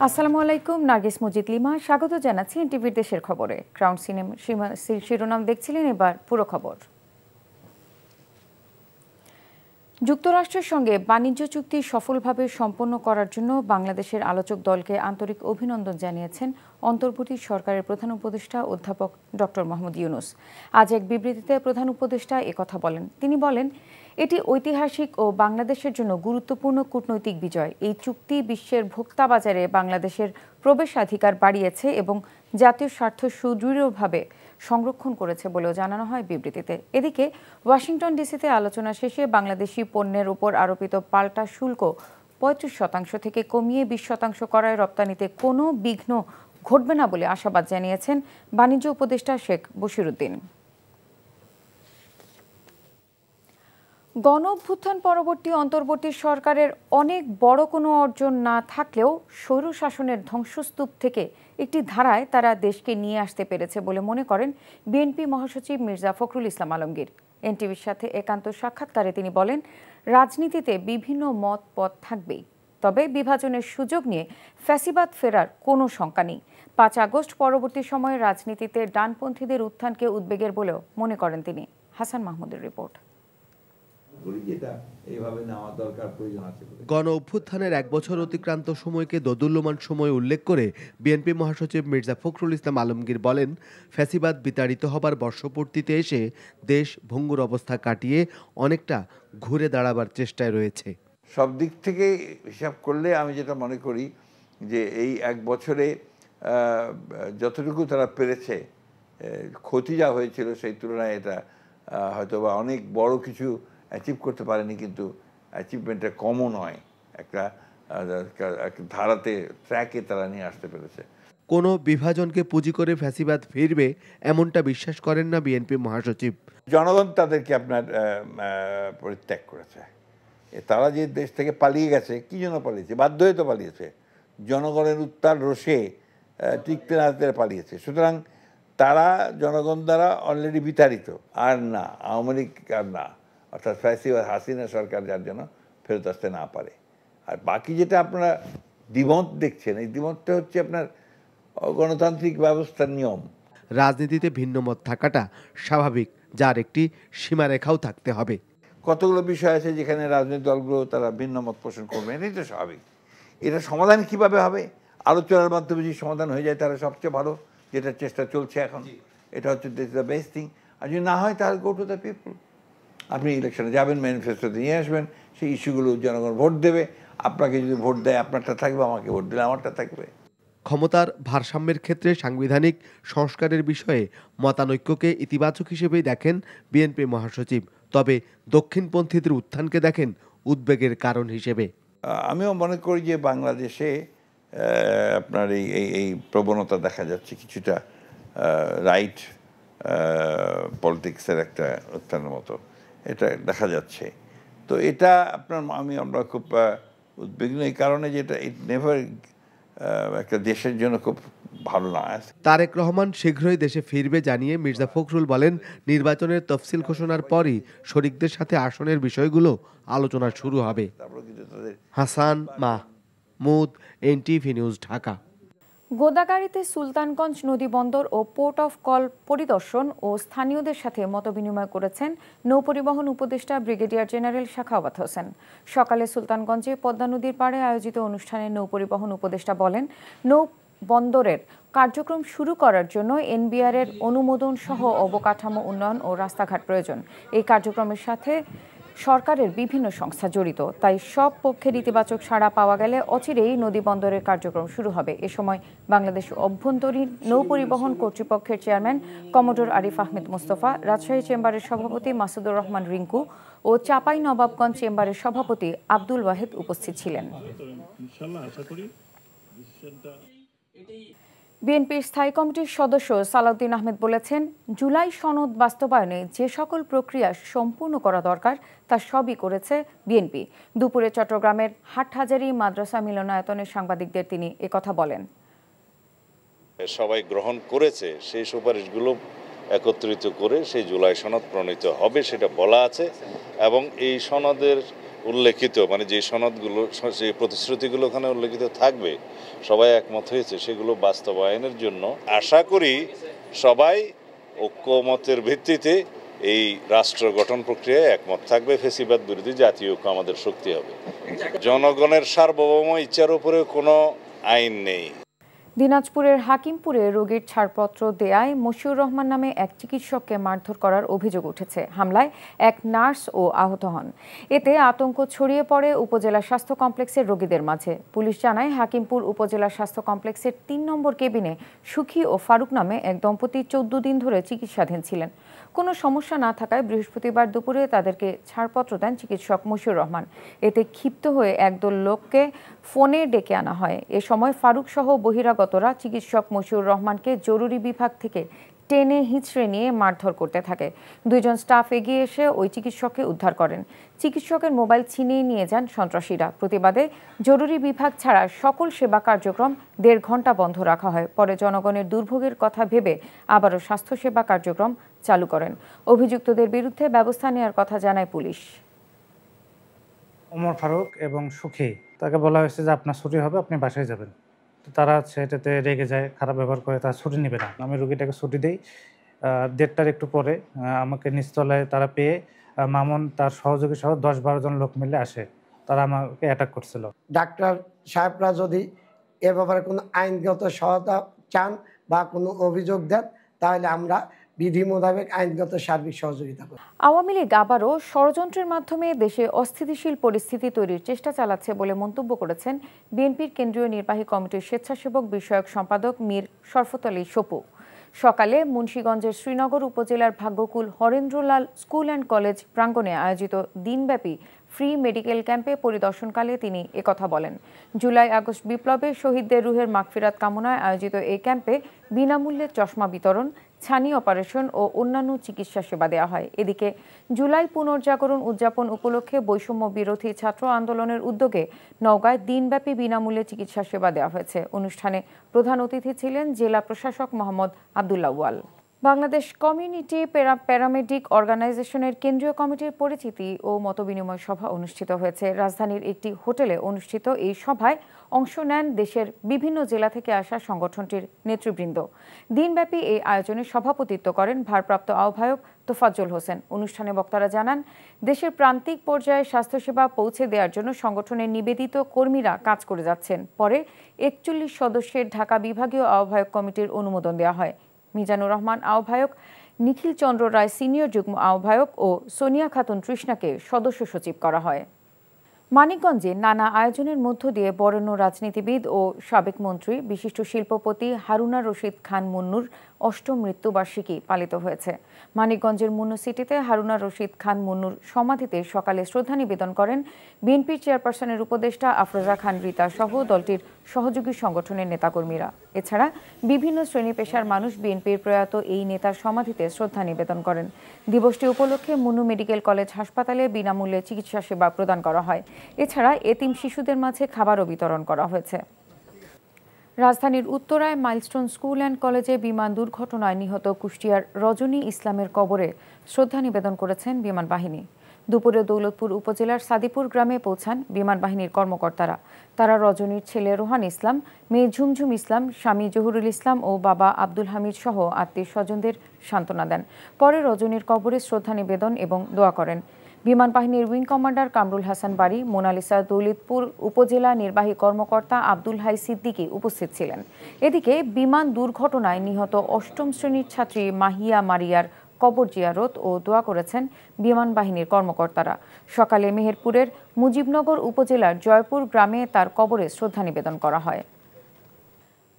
আসসালামু আলাইকুম, নার্গিস মুজিদ লিমা স্বাগত জানাচ্ছি এনটিভির দেশের খবরে। ক্রাউন সিনেমা শিরোনাম দেখছিলেন, এবার পুরো খবর। যুক্তরাষ্ট্রের সঙ্গে বাণিজ্য চুক্তি সফলভাবে সম্পন্ন করার জন্য বাংলাদেশের আলোচক দলকে আন্তরিক অভিনন্দন জানিয়েছেন অন্তর্বর্তী সরকারের প্রধান উপদেষ্টা অধ্যাপক ডক্টর মোহাম্মদ ইউনূস। আজ এক বিবৃতিতে প্রধান উপদেষ্টা একথা বলেন। তিনি বলেন, এটি ঐতিহাসিক ও বাংলাদেশের জন্য গুরুত্বপূর্ণ কূটনৈতিক বিজয়। এই চুক্তি বিশ্বের ভোক্তা বাজারে বাংলাদেশের প্রবেশাধিকার বাড়িয়েছে এবং জাতীয় স্বার্থ সুদৃঢ়ভাবে সংরক্ষণ করেছে বলেও জানানো হয় বিবৃতিতে। এদিকে ওয়াশিংটন ডিসিতে আলোচনা শেষে বাংলাদেশি পণ্যের উপর আরোপিত পাল্টা শুল্ক ৩৫% থেকে কমিয়ে ২০% করায় রপ্তানিতে কোনো বিঘ্ন ঘটবে না বলে আশাবাদ জানিয়েছেন বাণিজ্য উপদেষ্টা শেখ বশিরউদ্দিন। গণ অভ্যুত্থান পরবর্তী অন্তর্বর্তী সরকারের অনেক বড় কোনো অর্জন না থাকলেও স্বৈরশাসনের ধ্বংসস্তূপ থেকে একটি ধারায় তারা দেশকে নিয়ে আসতে পেরেছে বলে মনে করেন বিএনপি মহাসচিব মির্জা ফখরুল ইসলাম আলমগীর। এনটিভির সাথে একান্ত সাক্ষাৎকারে তিনি বলেন, রাজনীতিতে বিভিন্ন মত পথ থাকবেই, তবে বিভাজনের সুযোগ নিয়ে ফ্যাসিবাদ ফেরার কোনো শঙ্কা নেই। ৫ আগস্ট পরবর্তী সময়ে রাজনীতিতে ডানপন্থীদের উত্থানকে উদ্বেগের বলেও মনে করেন তিনি। হাসান মাহমুদের রিপোর্ট। গণ অভ্যুত্থানের ১ বছর অতিক্রান্ত সময়কে দোদুল্যমান সময় উল্লেখ করে বিএনপি মহাসচিব মির্জা ফখরুল ইসলাম আলমগীর বলেন, ফ্যাসিবাদ বিতাড়িত হবার বর্ষপূর্তিতে এসে দেশ ভঙ্গুর অবস্থা কাটিয়ে অনেকটা ঘুরে দাঁড়াবার চেষ্টায় রয়েছে। সব দিক থেকে হিসাব করলে আমি যেটা মনে করি যে এই ১ বছরে যতটুকু তারা পেরেছে, ক্ষতি যা হয়েছিল সেই তুলনায় এটা হয়তো বা অনেক বড় কিছু অ্যাচিভ করতে পারেনি, কিন্তু অ্যাচিভমেন্টটা কমও নয়। একটা ধারাতে, ট্র্যাকে তারা নিয়ে আসতে পেরেছে। কোনো বিভাজনকে পুঁজি করে ফ্যাসিবাদ ফিরবে এমনটা বিশ্বাস করেন না বিএনপি মহাসচিব। জনগণ তাদেরকে আপনার পরিত্যাগ করেছে। তারা যে দেশ থেকে পালিয়ে গেছে, কি জন্য পালিয়েছে? বাধ্য হয়ে তো পালিয়েছে। জনগণের উত্তাল রোষে টিকতে না পালিয়েছে। সুতরাং তারা জনগণ দ্বারা অলরেডি বিতাড়িত। আর না, আওয়ামী লীগ আর না, অর্থাৎ ফ্যাসিবাদ হাসিনা সরকার যার জন্য ফেরত আসতে না পারে। আর বাকি যেটা আপনারা দ্বিমত দেখছেন, এই দ্বিমতটা হচ্ছে আপনার গণতান্ত্রিক ব্যবস্থার নিয়ম। রাজনীতিতে ভিন্নমত থাকাটা স্বাভাবিক, যার একটি সীমারেখাও থাকতে হবে। কতগুলো বিষয় আছে যেখানে রাজনৈতিক দলগুলো তারা ভিন্ন মত পোষণ করবে, এটাই তো স্বাভাবিক। এটা সমাধান কিভাবে হবে? আলোচনার মাধ্যমে যদি সমাধান হয়ে যায় তাহলে সবচেয়ে ভালো, যেটার চেষ্টা চলছে এখন। এটা হচ্ছে দ্য বেস্ট থিং। আর যদি না হয় তাহলে গো টু দ্য পিপল। আপনি ইলেকশনে যাবেন, ম্যানিফেস্টোতে নিয়ে আসবেন, সেই ইস্যুগুলো জনগণ ভোট দেবে। আপনাকে যদি ভোট দেয় আপনারটা থাকবে, আমাকে ভোট দিলে আমারটা থাকবে। ক্ষমতার ভারসাম্যের ক্ষেত্রে সাংবিধানিক সংস্কারের বিষয়ে মতানৈক্যকে ইতিবাচক হিসেবেই দেখেন বিএনপি মহাসচিব, তবে দক্ষিণপন্থীদের উত্থানকে দেখেন উদ্বেগের কারণ হিসেবে। আমিও মনে করি যে বাংলাদেশে আপনার এই প্রবণতা দেখা যাচ্ছে, কিছুটা রাইট পলিটিক্সের একটা উত্থানের মতো এটা দেখা যাচ্ছে। তো এটা আমরা খুব উদ্বিগ্ন এই কারণে, যে এটা ইট নেভার একটা দেশের জন্য খুব ভালো না। তারেক রহমান শীঘ্রই দেশে ফিরবে জানিয়ে মির্জা ফখরুল বলেন, নির্বাচনের তফসিল ঘোষণার পরই শরিকদের সাথে আসনের বিষয়গুলো আলোচনা শুরু হবে। Hasan Mahmud, NTV news, Dhaka. গোদাগাড়িতে সুলতানগঞ্জ নদীবন্দর ও পোর্ট অফ কল পরিদর্শন ও স্থানীয়দের সাথে মতবিনিময় করেছেন নৌপরিবহন উপদেষ্টা ব্রিগেডিয়ার জেনারেল সাখাওয়াত হোসেন। সকালে সুলতানগঞ্জে পদ্মা নদীর পাড়ে আয়োজিত অনুষ্ঠানে নৌপরিবহন উপদেষ্টা বলেন, নৌবন্দরের কার্যক্রম শুরু করার জন্য এনবিআর এর অনুমোদন সহ অবকাঠামো উন্নয়ন ও রাস্তাঘাট প্রয়োজন। এই কার্যক্রমের সাথে সরকারের বিভিন্ন সংস্থা জড়িত, তাই সব পক্ষের ইতিবাচক সাড়া পাওয়া গেলে অচিরেই নদীবন্দরের কার্যক্রম শুরু হবে। এ সময় বাংলাদেশ অভ্যন্তরীণ নৌপরিবহন কর্তৃপক্ষের চেয়ারম্যান কমোডর আরিফ আহমেদ মোস্তফা, রাজশাহী চেম্বারের সভাপতি মাসুদুর রহমান রিঙ্কু ও চাঁপাই নবাবগঞ্জ চেম্বারের সভাপতি আব্দুল ওয়াহেদ উপস্থিত ছিলেন। বিএনপির স্থায়ী কমিটির সদস্য সালাউদ্দিন আহমেদ বলেছেন, জুলাই সনদ বাস্তবায়নে যে সকল প্রক্রিয়া সম্পূর্ণ করা দরকার তা সবই করেছে বিএনপি। দুপুরে চট্টগ্রামের হাটহাজারী মাদ্রাসা মিলনায়তনে সাংবাদিকদের তিনি একথা বলেন। সবাই গ্রহণ করেছে, সেই সুপারিশগুলো একত্রিত করে সেই জুলাই সনদ প্রণীত হবে সেটা বলা আছে, এবং এই সনদের উল্লেখিত মানে যে সনদগুলো যে প্রতিশ্রুতিগুলো ওখানে উল্লেখিত থাকবে সবাই একমত হয়েছে সেগুলো বাস্তবায়নের জন্য আশা করি সবাই ঐক্যমতের ভিত্তিতে এই রাষ্ট্র গঠন প্রক্রিয়ায় একমত থাকবে। ফ্যাসিবাদ বিরোধী জাতীয় ঐক্য আমাদের শক্তি হবে। জনগণের সার্বভৌম ইচ্ছার উপরে কোনো আইন নেই। দিনাজপুরের হাকিমপুরে রোগীর ছাড়পত্র দেয়ায় মশিউর রহমান নামে এক চিকিৎসককে মারধর করার অভিযোগ উঠেছে। হামলায় এক নার্স ও আহত হন। এতে আতঙ্ক ছড়িয়ে পড়ে উপজেলা স্বাস্থ্য কমপ্লেক্সের রোগীদের মাঝে। পুলিশ জানায়, হাকিমপুর উপজেলা স্বাস্থ্য কমপ্লেক্সের ৩ নম্বর কেবিনে সুখী ও ফারুক নামে এক দম্পতি ১৪ দিন ধরে চিকিৎসাধীন ছিলেন। কোনো সমস্যা না থাকায় বৃহস্পতিবার দুপুরে তাদেরকে ছাড়পত্র দেন চিকিৎসক মশিউর রহমান। এতে ক্ষিপ্ত হয়ে একদল লোককে ফোনে ডেকে আনা হয়। এ সময় ফারুক সহ বহিরাগতরা চিকিৎসক মশিউর রহমানকে জরুরি বিভাগ থেকে টেনে হিঁচড়ে নিয়ে মারধর করতে থাকে। ২ জন স্টাফ এগিয়ে এসে ওই চিকিৎসককে উদ্ধার করেন। চিকিৎসকের মোবাইল ছিনিয়ে নিয়ে যান সন্ত্রাসীরা। প্রতিবাদে জরুরি বিভাগ ছাড়া সকল সেবা কার্যক্রম ১.৫ ঘণ্টা বন্ধ রাখা হয়। পরে জনগণের দুর্ভোগের কথা ভেবে আবারও স্বাস্থ্যসেবা কার্যক্রম চালু করেন। অভিযুক্তদের বিরুদ্ধে ব্যবস্থা নেওয়ার কথা জানায় পুলিশ। ওমর ফারুক এবং সুখী, তাকে বলা হয়েছে যে আপনার ছুটি হবে, আপনি বাসায় যাবেন। তো তারা সেটাতে রেগে যায়, খারাপ ব্যবহার করে, তারা ছুটি নেবে না। আমি রুগীটাকে ছুটি দিই। ১:৩০ একটু পরে আমাকে নিচতলায় তারা পেয়ে মামুন তার সহযোগী সহ ১০-১২ জন লোক মিলে আসে। তারা আমাকে অ্যাটাক করছিল। ডাক্তার সাহেবরা যদি এ ব্যাপারে কোনো আইনগত সহায়তা চান বা কোনো অভিযোগ দেন, তাহলে আমরা বিধি মোতাবেক আইনগত সার্বিক সহযোগিতা করি। আওয়ামী লীগ আবারও ষড়যন্ত্রের মাধ্যমে দেশে অস্থিতিশীল পরিস্থিতি তৈরির চেষ্টা চালাচ্ছে বলে মন্তব্য করেছেন বিএনপির কেন্দ্রীয় নির্বাহী কমিটির স্বেচ্ছাসেবক বিষয়ক সম্পাদক মীর শরফত আলী সপু। সকালে মুন্সিগঞ্জের শ্রীনগর উপজেলার ভাগ্যকুল হরেন্দ্রলাল স্কুল অ্যান্ড কলেজ প্রাঙ্গণে আয়োজিত দিনব্যাপী ফ্রি মেডিকেল ক্যাম্পে পরিদর্শনকালে তিনি একথা বলেন। জুলাই-আগস্ট বিপ্লবে শহীদদের রুহের মাগফিরাত কামনায় আয়োজিত এই ক্যাম্পে বিনামূল্যে চশমা বিতরণ, ছানি অপারেশন ও অন্যান্য চিকিৎসা সেবা দেওয়া হয়। এদিকে জুলাই পুনর্জাগরণ উদযাপন উপলক্ষে বৈষম্য বিরোধী ছাত্র আন্দোলনের উদ্যোগে নওগাঁয় দিনব্যাপী বিনামূল্যে চিকিৎসা সেবা দেওয়া হয়েছে। অনুষ্ঠানে প্রধান অতিথি ছিলেন জেলা প্রশাসক মোহাম্মদ আব্দুল্লাহ ওয়াল। বাংলাদেশ কমিউনিটি প্যারামেডিক অর্গানাইজেশনের কেন্দ্রীয় কমিটির পরিচিতি ও মতবিনিময় সভা অনুষ্ঠিত হয়েছে। রাজধানীর একটি হোটেলে অনুষ্ঠিত এই সভায় অংশ নেন দেশের বিভিন্ন জেলা থেকে আসা সংগঠনটির নেতৃবৃন্দ। দিনব্যাপী এই আয়োজনে সভাপতিত্ব করেন ভারপ্রাপ্ত আহ্বায়ক তোফাজ্জল হোসেন। অনুষ্ঠানে বক্তারা জানান, দেশের প্রান্তিক পর্যায়ে স্বাস্থ্যসেবা পৌঁছে দেওয়ার জন্য সংগঠনের নিবেদিত কর্মীরা কাজ করে যাচ্ছেন। পরে ৪১ সদস্যের ঢাকা বিভাগীয় আহ্বায়ক কমিটির অনুমোদন দেওয়া হয়। মিজানুর রহমান আহ্বায়ক, নিখিল চন্দ্র রায় সিনিয়র যুগ্ম আহ্বায়ক ও সোনিয়া খাতুন তৃষ্ণাকে সদস্য সচিব করা হয়। মানিকগঞ্জে নানা আয়োজনের মধ্য দিয়ে বরেণ্য রাজনীতিবিদ ও সাবেক মন্ত্রী বিশিষ্ট শিল্পপতি হারুনা রশিদ খান মুন্নুর ৮ম মৃত্যুবার্ষিকী পালিত হয়েছে। মানিকগঞ্জের মুন্নু সিটিতে হারুনা রশিদ খান মুন্নুর সমাধিতে সকালে শ্রদ্ধা নিবেদন করেন বিএনপির চেয়ারপারসনের উপদেষ্টা আফরোজা খান রিতা সহ দলটির সহযোগী সংগঠনের নেতাকর্মীরা। এছাড়া বিভিন্ন শ্রেণী পেশার মানুষ বিএনপির প্রয়াত এই নেতার সমাধিতে শ্রদ্ধা নিবেদন করেন। দিবসটি উপলক্ষে মুন্নু মেডিকেল কলেজ হাসপাতালে বিনামূল্যে চিকিৎসা সেবা প্রদান করা হয়। এছাড়া এতিম শিশুদের মাঝে খাবারও বিতরণ করা হয়েছে। রাজধানীর উত্তরায় মাইলস্টোন স্কুল অ্যান্ড কলেজে বিমান দুর্ঘটনায় নিহত কুষ্টিয়ার রজনী ইসলামের কবরে শ্রদ্ধা নিবেদন করেছেন বিমান বাহিনী। দুপুরে দৌলতপুর উপজেলার সাদিপুর গ্রামে পৌঁছান বিমান বাহিনীর কর্মকর্তারা। তারা রজনীর ছেলে রোহান ইসলাম, মেয়ে ঝুমঝুম ইসলাম, স্বামী জহুরুল ইসলাম ও বাবা আব্দুল হামিদ সহ আত্মীয় স্বজনদের সান্ত্বনা দেন। পরে রজনীর কবরে শ্রদ্ধা নিবেদন এবং দোয়া করেন। বিমান বাহিনীর উইং কমান্ডার কামরুল হাসান বারী, মোনালিসা, দৌলতপুর উপজেলা নির্বাহী কর্মকর্তা আব্দুল হাই সিদ্দিকী উপস্থিত ছিলেন। এদিকে বিমান দুর্ঘটনায় নিহত ৮ম শ্রেণীর ছাত্রী মাহিয়া মারিয়ার কবর জিয়ারত ও দোয়া করেছেন বিমান বাহিনীর কর্মকর্তারা। সকালে মেহেরপুরের মুজিবনগর উপজেলার জয়পুর গ্রামে তার কবরে শ্রদ্ধা নিবেদন করা হয়।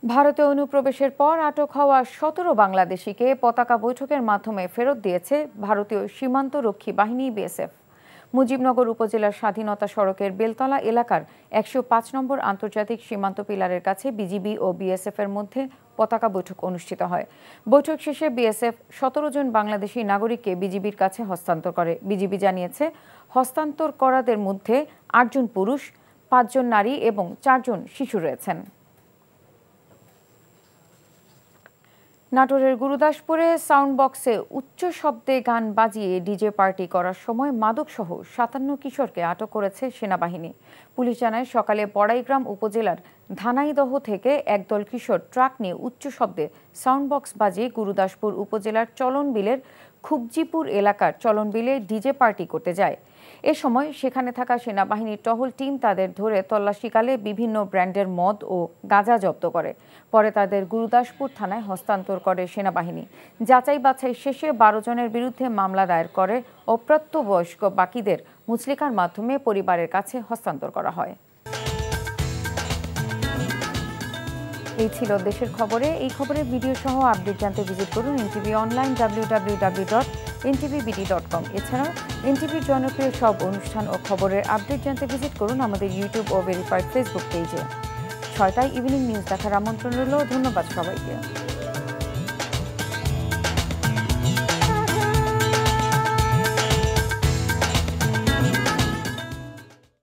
ভারতে অনুপ্রবেশের পর আটক হওয়া ১৭ বাংলাদেশিকে পতাকা বৈঠকের মাধ্যমে ফেরত দিয়েছে ভারতীয় সীমান্তরক্ষী বাহিনী বিএসএফ। মুজিবনগর উপজেলার স্বাধীনতা সড়কের বেলতলা এলাকার ১০৫ নম্বর আন্তর্জাতিক সীমান্ত পিলারের কাছে বিজিবি ও বিএসএফ এর মধ্যে পতাকা বৈঠক অনুষ্ঠিত হয়। বৈঠক শেষে বিএসএফ ১৭ জন বাংলাদেশি নাগরিককে বিজিবির কাছে হস্তান্তর করে। বিজিবি জানিয়েছে, হস্তান্তর করাদের মধ্যে ৮ জন পুরুষ, ৫ জন নারী এবং ৪ জন শিশু রয়েছেন। নাটোরের গুরুদাসপুরে সাউন্ড বক্সে উচ্চ শব্দে গান বাজিয়ে ডিজে পার্টি করার সময় মাদকসহ ৫৭ কিশোরকে আটক করেছে সেনাবাহিনী। পুলিশ জানায় সকালে বড়াইগ্রাম উপজেলার ধানাইদহ থেকে একদল কিশোর ট্রাক নিয়ে উচ্চ শব্দে সাউন্ড বক্স বাজিয়ে গুরুদাসপুর উপজেলার চলনবিলের খুবজিপুর এলাকার চলনবিলে ডিজে পার্টি করতে যায়। এ সময় সেখানে থাকা সেনাবাহিনীর টহল টিম তাদের ধরে তল্লাশিকালে বিভিন্ন ব্র্যান্ডের মদ ও গাঁজা জব্দ করে। পরে তাদের গুরুদাসপুর থানায় হস্তান্তর করে সেনাবাহিনী। যাচাই বাছাই শেষে ১২ জনের বিরুদ্ধে মামলা দায়ের করে অপ্রাপ্তবয়স্ক বাকিদের মুচলেকার মাধ্যমে পরিবারের কাছে হস্তান্তর করা হয়। এই ছিল দেশের খবরে। এই খবরের ভিডিও সহ আপডেট জানতে ভিজিট করুন এনটিভি অনলাইন www.ntvbd.com। এছাড়াও এনটিভির জনপ্রিয় সব অনুষ্ঠান ও খবরের আপডেট জানতে ভিজিট করুন আমাদের ইউটিউব ও ভেরিফাইড ফেসবুক পেজে। ৬টায় ইভিনিং নিউজ দেখার আমন্ত্রণ রইল। ধন্যবাদ সবাইকে।